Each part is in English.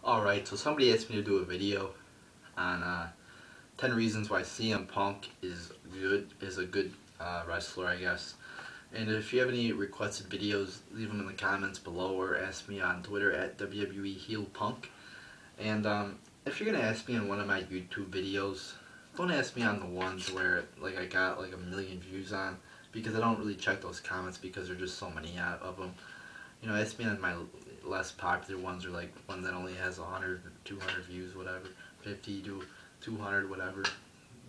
Alright, so somebody asked me to do a video on 10 reasons why CM Punk is a good wrestler, I guess. And if you have any requested videos, leave them in the comments below or ask me on Twitter at WWE Heel Punk. And if you're going to ask me on one of my YouTube videos, don't ask me on the ones where I got like a million views on, because I don't really check those comments because there's just so many of them. You know, ask me on my less popular ones, or like one that only has 100 or 200 views, whatever, 50 to 200, whatever.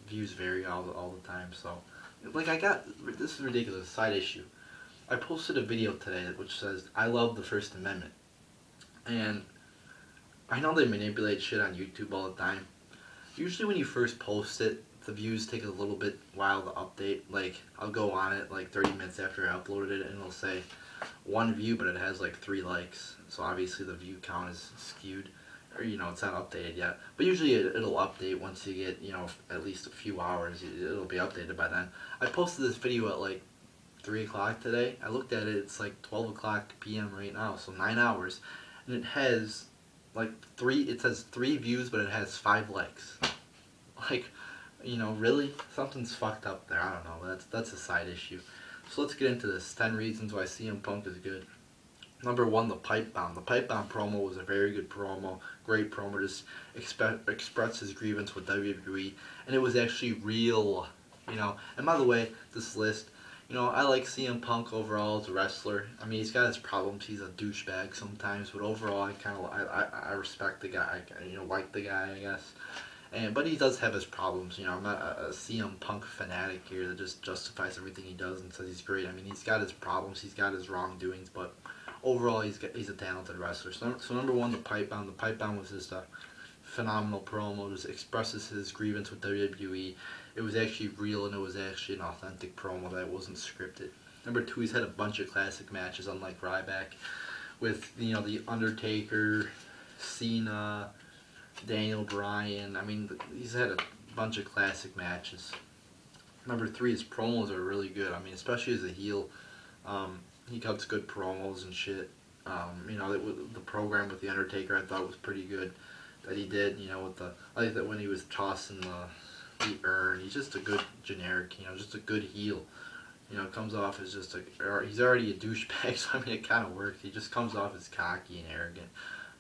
Views vary all the time. So, this is ridiculous. Side issue. I posted a video today which says I love the First Amendment, and I know they manipulate shit on YouTube all the time. Usually when you first post it, the views take a little bit while to update. Like, I'll go on it like 30 minutes after I uploaded it and it'll say 1 view, but it has like 3 likes. So obviously the view count is skewed, or it's not updated yet. But usually it'll update once you get at least a few hours. It'll be updated by then. I posted this video at like 3 o'clock today. I looked at it. It's like 12 o'clock p.m. right now, so 9 hours, and it has like 3. It says 3 views, but it has 5 likes. Like, really, something's fucked up there. I don't know. That's a side issue. So let's get into this. 10 reasons why CM Punk is good. Number 1, the pipe bomb. The pipe bomb promo was a very good promo. Great promo. Just expressed his grievance with WWE, and it was actually real. And by the way, this list, I like CM Punk overall as a wrestler. I mean, he's got his problems. He's a douchebag sometimes, but overall, I respect the guy. I like the guy, I guess. But he does have his problems. I'm not a CM Punk fanatic here that just justifies everything he does and says he's great. I mean, he's got his problems, he's got his wrongdoings, but overall, he's a talented wrestler. So number 1, the pipe bomb. The pipe bomb was just a phenomenal promo. Just expresses his grievance with WWE. It was actually real, and it was actually an authentic promo that wasn't scripted. Number 2, he's had a bunch of classic matches, unlike Ryback, with The Undertaker, Cena, Daniel Bryan. I mean, he's had a bunch of classic matches. Number 3, his promos are really good. I mean, especially as a heel, he cuts good promos and shit. The program with The Undertaker I thought was pretty good that he did. I like that when he was tossing the urn. He's just a good generic, just a good heel. Comes off as he's already a douchebag, so I mean, it kind of works. He just comes off as cocky and arrogant.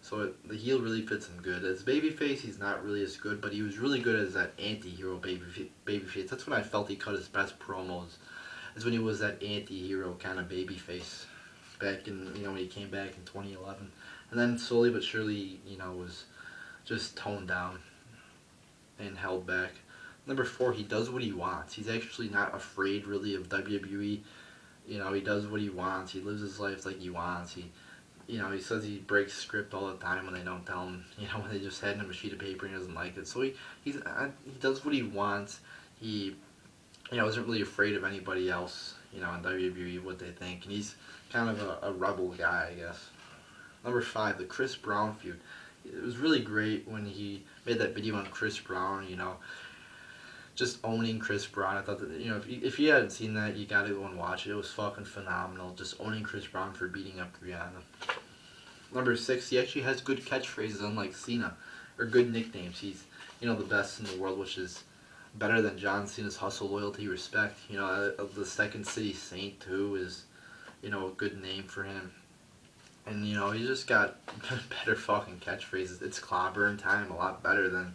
So the heel really fits him good. As babyface, he's not really as good, but he was really good as that anti-hero babyface. That's when I felt he cut his best promos, is when he was that anti-hero kind of babyface back in, when he came back in 2011. And then slowly but surely, was just toned down and held back. Number 4, he does what he wants. He's actually not afraid really of WWE. He does what he wants. He lives his life like he wants. He says he breaks script all the time when they don't tell him, when they just hand him a sheet of paper and he doesn't like it. So he does what he wants. He, isn't really afraid of anybody else, in WWE, what they think. And he's kind of a rebel guy, I guess. Number 5, the Chris Brown feud. It was really great when he made that video on Chris Brown, just owning Chris Brown. I thought that, if you hadn't seen that, you gotta go and watch it. It was fucking phenomenal, just owning Chris Brown for beating up Rihanna. Number 6, he actually has good catchphrases, unlike Cena, or good nicknames. He's, the best in the world, which is better than John Cena's hustle, loyalty, respect. The Second City Saint, too, is, a good name for him. And, he's just got better fucking catchphrases. It's clobbering time, a lot better than,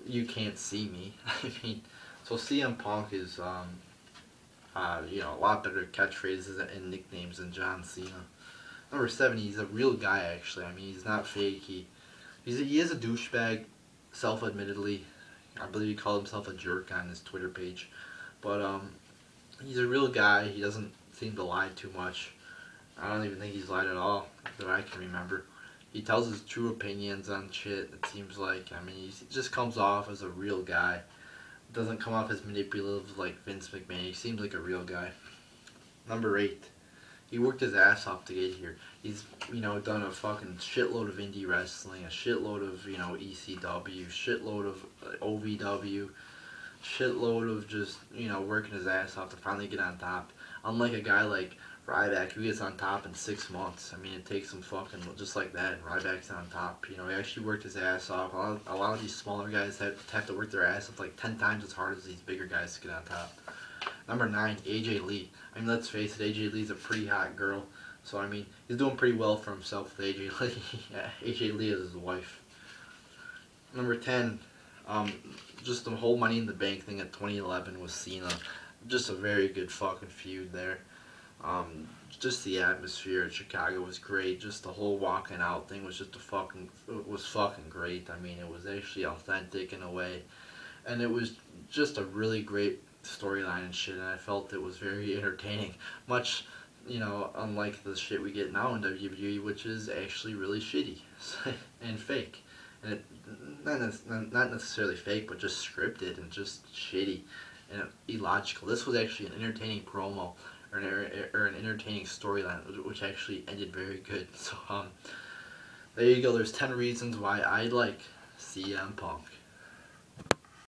you can't see me. I mean, so CM Punk is, a lot better catchphrases and nicknames than John Cena. Number 7, he's a real guy, actually. I mean, he's not fake. He is a douchebag, self-admittedly. I believe he called himself a jerk on his Twitter page. But, he's a real guy. He doesn't seem to lie too much. I don't even think he's lied at all, that I can remember. He tells his true opinions on shit, it seems like. I mean, he just comes off as a real guy. Doesn't come off as manipulative like Vince McMahon. He seems like a real guy. Number 8. He worked his ass off to get here. He's, done a fucking shitload of indie wrestling, a shitload of, ECW, shitload of OVW, shitload of just, working his ass off to finally get on top. Unlike a guy like Ryback, who gets on top in 6 months. I mean, it takes him fucking just like that. And Ryback's on top. You know, he actually worked his ass off. A lot of these smaller guys have to work their ass off like 10 times as hard as these bigger guys to get on top. Number 9, AJ Lee. I mean, let's face it, AJ Lee's a pretty hot girl. So, I mean, he's doing pretty well for himself with AJ Lee. Yeah, AJ Lee is his wife. Number 10, just the whole Money in the Bank thing at 2011 with Cena. Just a very good fucking feud there. Just the atmosphere at Chicago was great. Just the whole walking out thing was just fucking great. I mean, it was actually authentic in a way, and it was just a really great storyline and shit. And I felt it was very entertaining. Much, you know, unlike the shit we get now in WWE, which is actually really shitty and fake. And it, not necessarily fake, but just scripted and just shitty and illogical. This was actually an entertaining promo or an entertaining storyline, which actually ended very good. So there you go. There's 10 reasons why I like CM Punk.